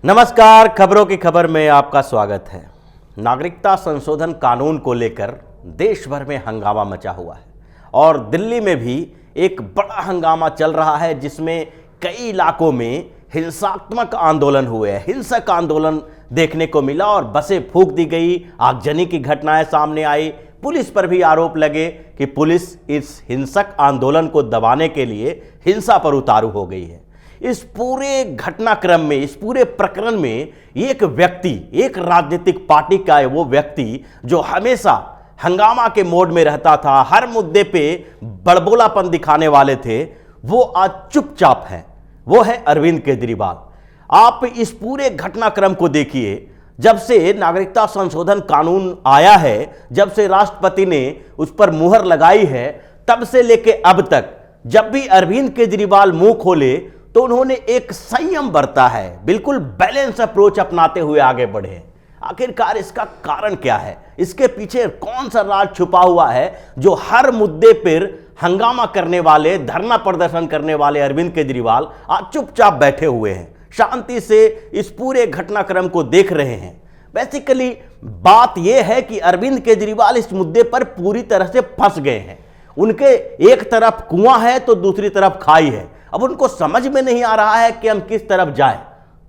नमस्कार, खबरों की खबर में आपका स्वागत है। नागरिकता संशोधन कानून को लेकर देश भर में हंगामा मचा हुआ है और दिल्ली में भी एक बड़ा हंगामा चल रहा है, जिसमें कई इलाकों में हिंसात्मक आंदोलन हुए हैं, हिंसक आंदोलन देखने को मिला और बसें फूंक दी गई, आगजनी की घटनाएं सामने आई। पुलिस पर भी आरोप लगे कि पुलिस इस हिंसक आंदोलन को दबाने के लिए हिंसा पर उतारू हो गई है। इस पूरे घटनाक्रम में, इस पूरे प्रकरण में एक व्यक्ति, एक राजनीतिक पार्टी का है वो व्यक्ति जो हमेशा हंगामा के मोड में रहता था, हर मुद्दे पे बड़बोलापन दिखाने वाले थे, वो आज चुपचाप हैं। वो है अरविंद केजरीवाल। आप इस पूरे घटनाक्रम को देखिए। जब से नागरिकता संशोधन कानून आया है, जब से राष्ट्रपति ने उस पर मुहर लगाई है, तब से लेके अब तक जब भी अरविंद केजरीवाल मुंह खोले तो उन्होंने एक संयम बरता है, बिल्कुल बैलेंस अप्रोच अपनाते हुए आगे बढ़े। आखिरकार इसका कारण क्या है? इसके पीछे कौन सा राज छुपा हुआ है जो हर मुद्दे पर हंगामा करने वाले, धरना प्रदर्शन करने वाले अरविंद केजरीवाल आज चुपचाप बैठे हुए हैं, शांति से इस पूरे घटनाक्रम को देख रहे हैं। बेसिकली बात यह है कि अरविंद केजरीवाल इस मुद्दे पर पूरी तरह से फंस गए हैं। उनके एक तरफ कुआं है तो दूसरी तरफ खाई है। अब उनको समझ में नहीं आ रहा है कि हम किस तरफ जाएं।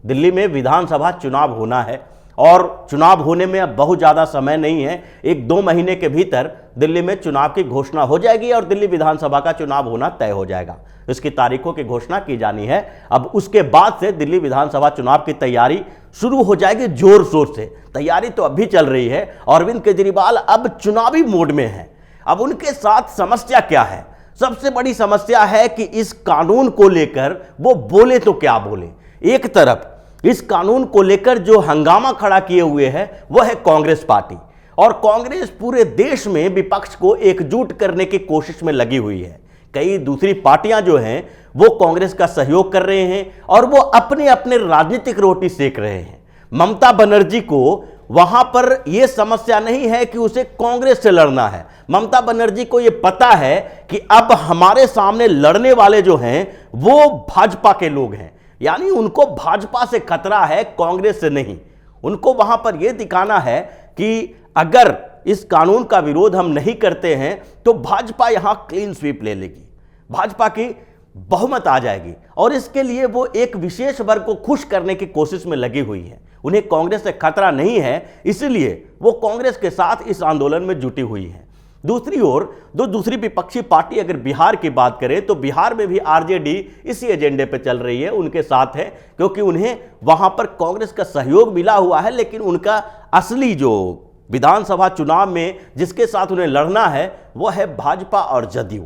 दिल्ली में विधानसभा चुनाव होना है और चुनाव होने में अब बहुत ज़्यादा समय नहीं है। 1-2 महीने के भीतर दिल्ली में चुनाव की घोषणा हो जाएगी और दिल्ली विधानसभा का चुनाव होना तय हो जाएगा। इसकी तारीखों की घोषणा की जानी है। अब उसके बाद से दिल्ली विधानसभा चुनाव की तैयारी शुरू हो जाएगी जोर शोर से। तैयारी तो अभी चल रही है। अरविंद केजरीवाल अब चुनावी मोड में है। अब उनके साथ समस्या क्या है? सबसे बड़ी समस्या है कि इस कानून को लेकर वो बोले तो क्या बोले। एक तरफ इस कानून को लेकर जो हंगामा खड़ा किए हुए है वो है कांग्रेस पार्टी, और कांग्रेस पूरे देश में विपक्ष को एकजुट करने की कोशिश में लगी हुई है। कई दूसरी पार्टियां जो हैं वो कांग्रेस का सहयोग कर रहे हैं और वो अपने अपने राजनीतिक रोटी सेक रहे हैं। ममता बनर्जी को वहां पर यह समस्या नहीं है कि उसे कांग्रेस से लड़ना है। ममता बनर्जी को यह पता है कि अब हमारे सामने लड़ने वाले जो हैं वो भाजपा के लोग हैं, यानी उनको भाजपा से खतरा है, कांग्रेस से नहीं। उनको वहां पर यह दिखाना है कि अगर इस कानून का विरोध हम नहीं करते हैं तो भाजपा यहां क्लीन स्वीप ले लेगी, भाजपा की बहुमत आ जाएगी, और इसके लिए वो एक विशेष वर्ग को खुश करने की कोशिश में लगी हुई है। उन्हें कांग्रेस से खतरा नहीं है, इसलिए वो कांग्रेस के साथ इस आंदोलन में जुटी हुई है। दूसरी ओर दूसरी विपक्षी पार्टी अगर बिहार की बात करें तो बिहार में भी आरजेडी इसी एजेंडे पे चल रही है, उनके साथ है, क्योंकि उन्हें वहां पर कांग्रेस का सहयोग मिला हुआ है। लेकिन उनका असली जो विधानसभा चुनाव में जिसके साथ उन्हें लड़ना है वो है भाजपा और जदयू।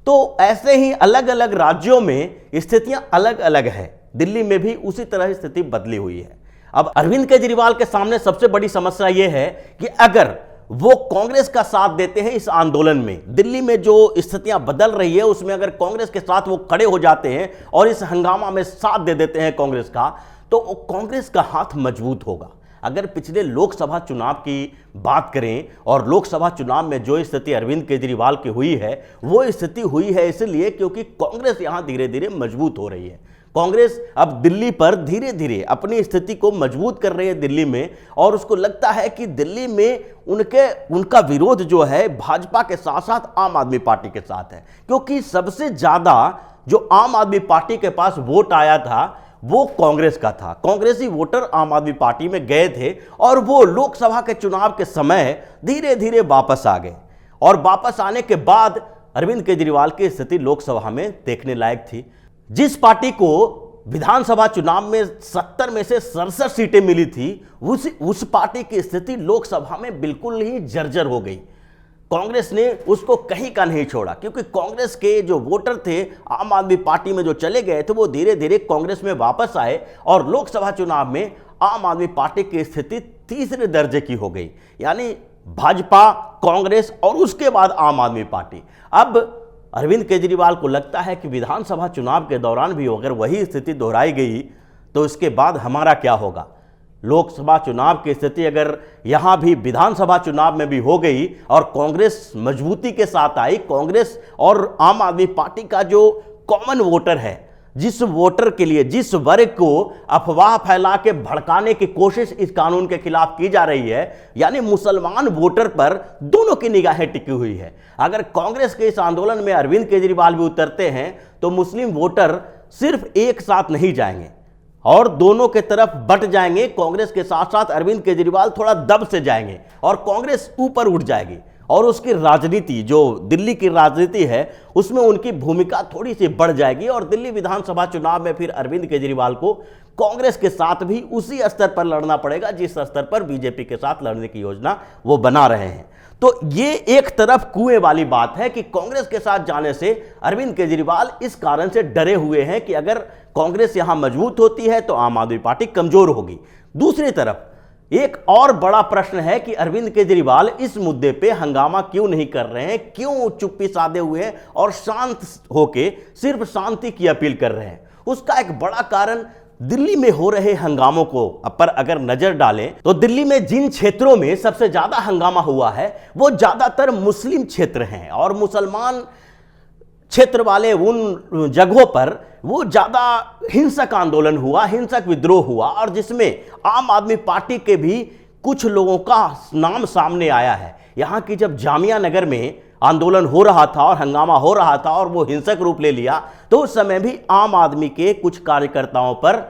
तो ऐसे ही अलग अलग राज्यों में स्थितियां अलग अलग है। दिल्ली में भी उसी तरह स्थिति बदली हुई है। अब अरविंद केजरीवाल के सामने सबसे बड़ी समस्या यह है कि अगर वो कांग्रेस का साथ देते हैं इस आंदोलन में, दिल्ली में जो स्थितियां बदल रही है उसमें अगर कांग्रेस के साथ वो खड़े हो जाते हैं और इस हंगामा में साथ दे देते हैं कांग्रेस का, तो कांग्रेस का हाथ मजबूत होगा। अगर पिछले लोकसभा चुनाव की बात करें और लोकसभा चुनाव में जो स्थिति अरविंद केजरीवाल की हुई है वो स्थिति हुई है इसलिए क्योंकि कांग्रेस यहां धीरे धीरे मजबूत हो रही है। कांग्रेस अब दिल्ली पर धीरे धीरे अपनी स्थिति को मजबूत कर रही है दिल्ली में, और उसको लगता है कि दिल्ली में उनका विरोध जो है भाजपा के साथ साथ आम आदमी पार्टी के साथ है, क्योंकि सबसे ज्यादा जो आम आदमी पार्टी के पास वोट आया था वो कांग्रेस का था। कांग्रेसी वोटर आम आदमी पार्टी में गए थे और वो लोकसभा के चुनाव के समय धीरे धीरे वापस आ गए, और वापस आने के बाद अरविंद केजरीवाल की स्थिति लोकसभा में देखने लायक थी। जिस पार्टी को विधानसभा चुनाव में 70 में से 67 सीटें मिली थी, उस पार्टी की स्थिति लोकसभा में बिल्कुल ही जर्जर हो गई। कांग्रेस ने उसको कहीं का नहीं छोड़ा, क्योंकि कांग्रेस के जो वोटर थे आम आदमी पार्टी में जो चले गए थे वो धीरे धीरे कांग्रेस में वापस आए, और लोकसभा चुनाव में आम आदमी पार्टी की स्थिति तीसरे दर्जे की हो गई, यानी भाजपा, कांग्रेस और उसके बाद आम आदमी पार्टी। अब अरविंद केजरीवाल को लगता है कि विधानसभा चुनाव के दौरान भी अगर वही स्थिति दोहराई गई तो इसके बाद हमारा क्या होगा। लोकसभा चुनाव की स्थिति अगर यहां भी विधानसभा चुनाव में भी हो गई और कांग्रेस मजबूती के साथ आई, कांग्रेस और आम आदमी पार्टी का जो कॉमन वोटर है जिस वोटर के लिए, जिस वर्ग को अफवाह फैला के भड़काने की कोशिश इस कानून के खिलाफ की जा रही है, यानी मुसलमान वोटर पर दोनों की निगाहें टिकी हुई है। अगर कांग्रेस के इस आंदोलन में अरविंद केजरीवाल भी उतरते हैं तो मुस्लिम वोटर सिर्फ एक साथ नहीं जाएंगे और दोनों के तरफ बट जाएंगे। कांग्रेस के साथ साथ अरविंद केजरीवाल थोड़ा दब से जाएंगे और कांग्रेस ऊपर उठ जाएगी और उसकी राजनीति, जो दिल्ली की राजनीति है, उसमें उनकी भूमिका थोड़ी सी बढ़ जाएगी और दिल्ली विधानसभा चुनाव में फिर अरविंद केजरीवाल को कांग्रेस के साथ भी उसी स्तर पर लड़ना पड़ेगा जिस स्तर पर बीजेपी के साथ लड़ने की योजना वो बना रहे हैं। तो ये एक तरफ कुएं वाली बात है कि कांग्रेस के साथ जाने से अरविंद केजरीवाल इस कारण से डरे हुए हैं कि अगर कांग्रेस यहां मजबूत होती है तो आम आदमी पार्टी कमजोर होगी। दूसरी तरफ एक और बड़ा प्रश्न है कि अरविंद केजरीवाल इस मुद्दे पे हंगामा क्यों नहीं कर रहे हैं, क्यों चुप्पी साधे हुए हैं और शांत होके सिर्फ शांति की अपील कर रहे हैं। उसका एक बड़ा कारण दिल्ली में हो रहे हंगामों को पर अगर नजर डालें तो दिल्ली में जिन क्षेत्रों में सबसे ज्यादा हंगामा हुआ है वो ज्यादातर मुस्लिम क्षेत्र हैं और मुसलमान क्षेत्र वाले उन जगहों पर वो ज्यादा हिंसक आंदोलन हुआ, हिंसक विद्रोह हुआ और जिसमें आम आदमी पार्टी के भी कुछ लोगों का नाम सामने आया है। यहां की जब जामिया नगर में आंदोलन हो रहा था और हंगामा हो रहा था और वो हिंसक रूप ले लिया तो उस समय भी आम आदमी के कुछ कार्यकर्ताओं पर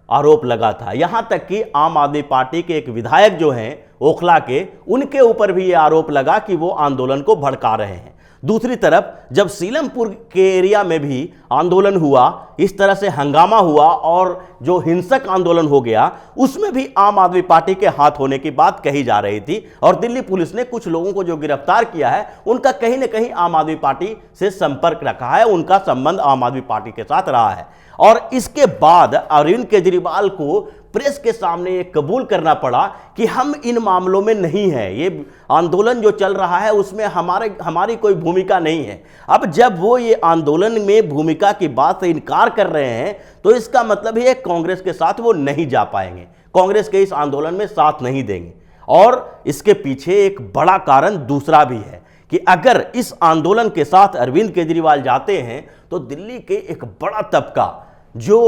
आरोप लगा था। यहां तक कि आम आदमी पार्टी के एक विधायक जो हैं ओखला के, उनके ऊपर भी ये आरोप लगा कि वो आंदोलन को भड़का रहे हैं। दूसरी तरफ जब सीलमपुर के एरिया में भी आंदोलन हुआ, इस तरह से हंगामा हुआ और जो हिंसक आंदोलन हो गया, उसमें भी आम आदमी पार्टी के हाथ होने की बात कही जा रही थी और दिल्ली पुलिस ने कुछ लोगों को जो गिरफ्तार किया है उनका कहीं ना कहीं आम आदमी पार्टी से संपर्क रखा है, उनका संबंध आम आदमी पार्टी के साथ रहा है। और इसके बाद अरविंद केजरीवाल को प्रेस के सामने ये कबूल करना पड़ा कि हम इन मामलों में नहीं हैं, ये आंदोलन जो चल रहा है उसमें हमारी कोई भूमिका नहीं है। अब जब वो ये आंदोलन में भूमिका की बात से इनकार कर रहे हैं तो इसका मतलब है कांग्रेस के साथ वो नहीं जा पाएंगे, कांग्रेस के इस आंदोलन में साथ नहीं देंगे। और इसके पीछे एक बड़ा कारण दूसरा भी है कि अगर इस आंदोलन के साथ अरविंद केजरीवाल जाते हैं तो दिल्ली के एक बड़ा तबका जो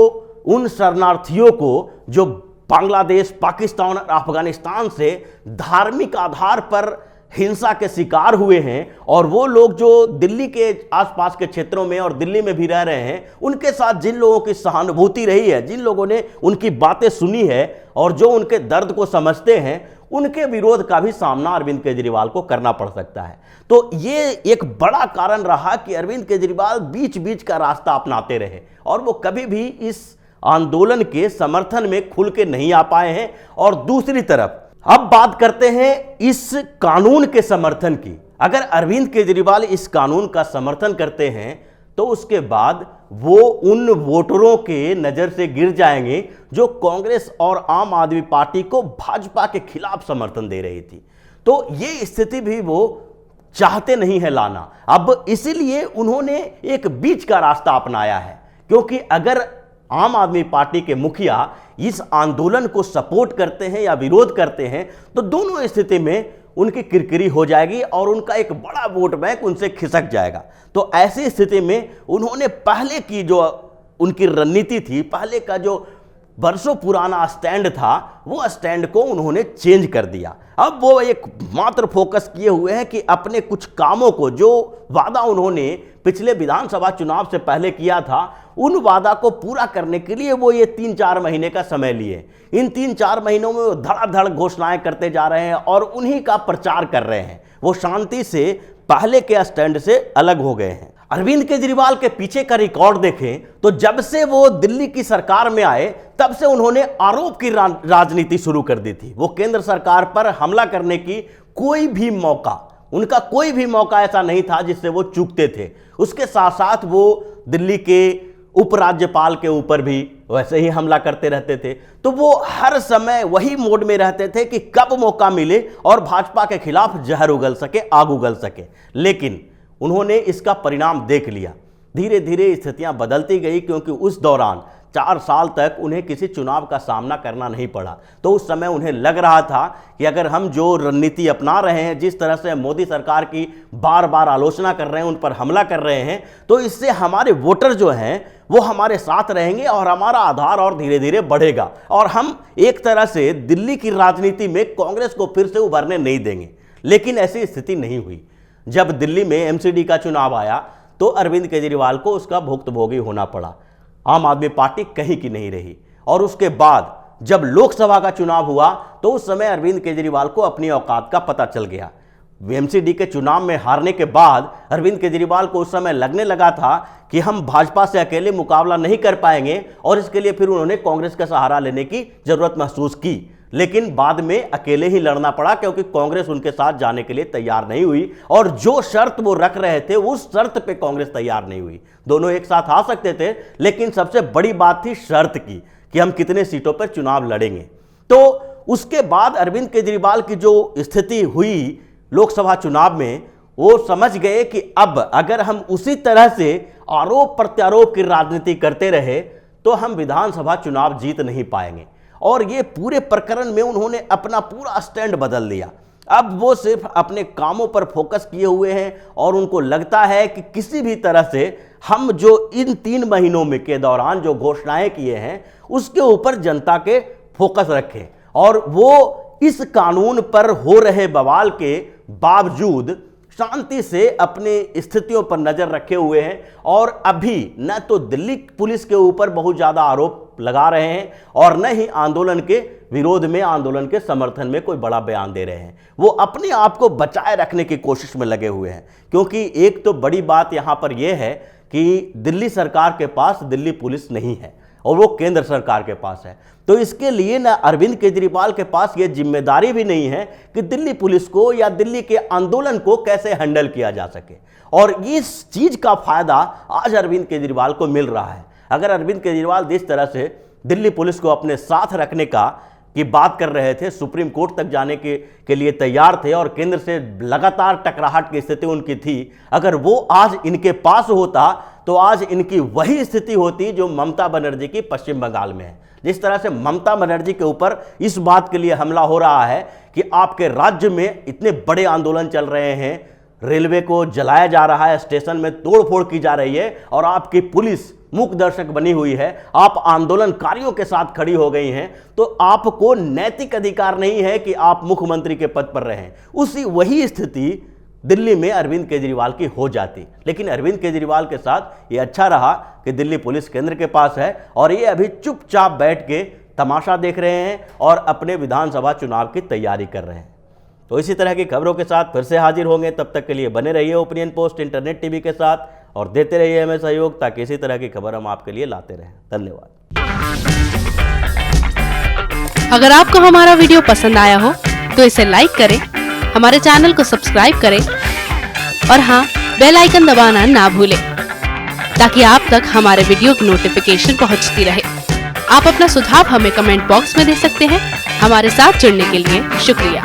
उन शरणार्थियों को जो बांग्लादेश, पाकिस्तान और अफगानिस्तान से धार्मिक आधार पर हिंसा के शिकार हुए हैं और वो लोग जो दिल्ली के आसपास के क्षेत्रों में और दिल्ली में भी रह रहे हैं, उनके साथ जिन लोगों की सहानुभूति रही है, जिन लोगों ने उनकी बातें सुनी है और जो उनके दर्द को समझते हैं, उनके विरोध का भी सामना अरविंद केजरीवाल को करना पड़ सकता है। तो ये एक बड़ा कारण रहा कि अरविंद केजरीवाल बीच बीच का रास्ता अपनाते रहे और वो कभी भी इस आंदोलन के समर्थन में खुल के नहीं आ पाए हैं। और दूसरी तरफ अब बात करते हैं इस कानून के समर्थन की। अगर अरविंद केजरीवाल इस कानून का समर्थन करते हैं तो उसके बाद वो उन वोटरों के नजर से गिर जाएंगे जो कांग्रेस और आम आदमी पार्टी को भाजपा के खिलाफ समर्थन दे रही थी। तो ये स्थिति भी वो चाहते नहीं है लाना। अब इसीलिए उन्होंने एक बीच का रास्ता अपनाया है, क्योंकि अगर आम आदमी पार्टी के मुखिया इस आंदोलन को सपोर्ट करते हैं या विरोध करते हैं तो दोनों स्थिति में उनकी किरकिरी हो जाएगी और उनका एक बड़ा वोट बैंक उनसे खिसक जाएगा। तो ऐसी स्थिति में उन्होंने पहले की जो उनकी रणनीति थी, पहले का जो बरसों पुराना स्टैंड था, वो स्टैंड को उन्होंने चेंज कर दिया। अब वो एक मात्र फोकस किए हुए हैं कि अपने कुछ कामों को, जो वादा उन्होंने पिछले विधानसभा चुनाव से पहले किया था, उन वादा को पूरा करने के लिए वो ये 3-4 महीने का समय लिए। इन 3-4 महीनों में वो धड़ाधड़ घोषणाएं करते जा रहे हैं और उन्हीं का प्रचार कर रहे हैं। वो शांति से पहले के स्टैंड से अलग हो गए हैं। अरविंद केजरीवाल के पीछे का रिकॉर्ड देखें तो जब से वो दिल्ली की सरकार में आए तब से उन्होंने आरोप की राजनीति शुरू कर दी थी। वो केंद्र सरकार पर हमला करने की उनका कोई भी मौका ऐसा नहीं था जिससे वो चूकते थे। उसके साथ साथ वो दिल्ली के उपराज्यपाल के ऊपर भी वैसे ही हमला करते रहते थे। तो वो हर समय वही मोड में रहते थे कि कब मौका मिले और भाजपा के खिलाफ जहर उगल सके, आग उगल सके। लेकिन उन्होंने इसका परिणाम देख लिया। धीरे धीरे स्थितियां बदलती गई, क्योंकि उस दौरान 4 साल तक उन्हें किसी चुनाव का सामना करना नहीं पड़ा। तो उस समय उन्हें लग रहा था कि अगर हम जो रणनीति अपना रहे हैं, जिस तरह से मोदी सरकार की बार बार आलोचना कर रहे हैं, उन पर हमला कर रहे हैं, तो इससे हमारे वोटर जो हैं वो हमारे साथ रहेंगे और हमारा आधार और धीरे धीरे बढ़ेगा और हम एक तरह से दिल्ली की राजनीति में कांग्रेस को फिर से उभरने नहीं देंगे। लेकिन ऐसी स्थिति नहीं हुई। जब दिल्ली में एमसीडी का चुनाव आया तो अरविंद केजरीवाल को उसका भुक्तभोगी होना पड़ा। आम आदमी पार्टी कहीं की नहीं रही। और उसके बाद जब लोकसभा का चुनाव हुआ तो उस समय अरविंद केजरीवाल को अपनी औकात का पता चल गया। एमसीडी के चुनाव में हारने के बाद अरविंद केजरीवाल को उस समय लगने लगा था कि हम भाजपा से अकेले मुकाबला नहीं कर पाएंगे और इसके लिए फिर उन्होंने कांग्रेस का सहारा लेने की जरूरत महसूस की। लेकिन बाद में अकेले ही लड़ना पड़ा क्योंकि कांग्रेस उनके साथ जाने के लिए तैयार नहीं हुई और जो शर्त वो रख रहे थे उस शर्त पे कांग्रेस तैयार नहीं हुई। दोनों एक साथ आ सकते थे, लेकिन सबसे बड़ी बात थी शर्त की कि हम कितने सीटों पर चुनाव लड़ेंगे। तो उसके बाद अरविंद केजरीवाल की जो स्थिति हुई लोकसभा चुनाव में, वो समझ गए कि अब अगर हम उसी तरह से आरोप प्रत्यारोप की राजनीति करते रहे तो हम विधानसभा चुनाव जीत नहीं पाएंगे। और ये पूरे प्रकरण में उन्होंने अपना पूरा स्टैंड बदल दिया। अब वो सिर्फ अपने कामों पर फोकस किए हुए हैं और उनको लगता है कि किसी भी तरह से हम जो इन 3 महीनों में के दौरान जो घोषणाएं किए हैं उसके ऊपर जनता के फोकस रखें। और वो इस कानून पर हो रहे बवाल के बावजूद शांति से अपनी स्थितियों पर नजर रखे हुए हैं और अभी न तो दिल्ली पुलिस के ऊपर बहुत ज्यादा आरोप लगा रहे हैं और न ही आंदोलन के विरोध में, आंदोलन के समर्थन में कोई बड़ा बयान दे रहे हैं। वो अपने आप को बचाए रखने की कोशिश में लगे हुए हैं क्योंकि एक तो बड़ी बात यहां पर यह है कि दिल्ली सरकार के पास दिल्ली पुलिस नहीं है और वो केंद्र सरकार के पास है। तो इसके लिए ना अरविंद केजरीवाल के पास ये जिम्मेदारी भी नहीं है कि दिल्ली पुलिस को या दिल्ली के आंदोलन को कैसे हैंडल किया जा सके। और इस चीज का फायदा आज अरविंद केजरीवाल को मिल रहा है। अगर अरविंद केजरीवाल जिस तरह से दिल्ली पुलिस को अपने साथ रखने की बात कर रहे थे, सुप्रीम कोर्ट तक जाने के लिए तैयार थे और केंद्र से लगातार टकराहट की स्थिति उनकी थी, अगर वो आज इनके पास होता तो आज इनकी वही स्थिति होती जो ममता बनर्जी की पश्चिम बंगाल में है। जिस तरह से ममता बनर्जी के ऊपर इस बात के लिए हमला हो रहा है कि आपके राज्य में इतने बड़े आंदोलन चल रहे हैं, रेलवे को जलाया जा रहा है, स्टेशन में तोड़फोड़ की जा रही है और आपकी पुलिस मूक दर्शक बनी हुई है, आप आंदोलनकारियों के साथ खड़ी हो गई हैं, तो आपको नैतिक अधिकार नहीं है कि आप मुख्यमंत्री के पद पर रहें। वही स्थिति दिल्ली में अरविंद केजरीवाल की हो जाती। लेकिन अरविंद केजरीवाल के साथ ये अच्छा रहा कि दिल्ली पुलिस केंद्र के पास है और ये अभी चुपचाप बैठ के तमाशा देख रहे हैं और अपने विधानसभा चुनाव की तैयारी कर रहे हैं। तो इसी तरह की खबरों के साथ फिर से हाजिर होंगे। तब तक के लिए बने रहिए ओपिनियन पोस्ट इंटरनेट टीवी के साथ और देते रहिए हमें सहयोग ताकि इसी तरह की खबर हम आपके लिए लाते रहें। धन्यवाद। अगर आपको हमारा वीडियो पसंद आया हो तो इसे लाइक करें, हमारे चैनल को सब्सक्राइब करें और हाँ, बेल आइकन दबाना ना भूलें ताकि आप तक हमारे वीडियो की नोटिफिकेशन पहुंचती रहे। आप अपना सुझाव हमें कमेंट बॉक्स में दे सकते हैं। हमारे साथ जुड़ने के लिए शुक्रिया।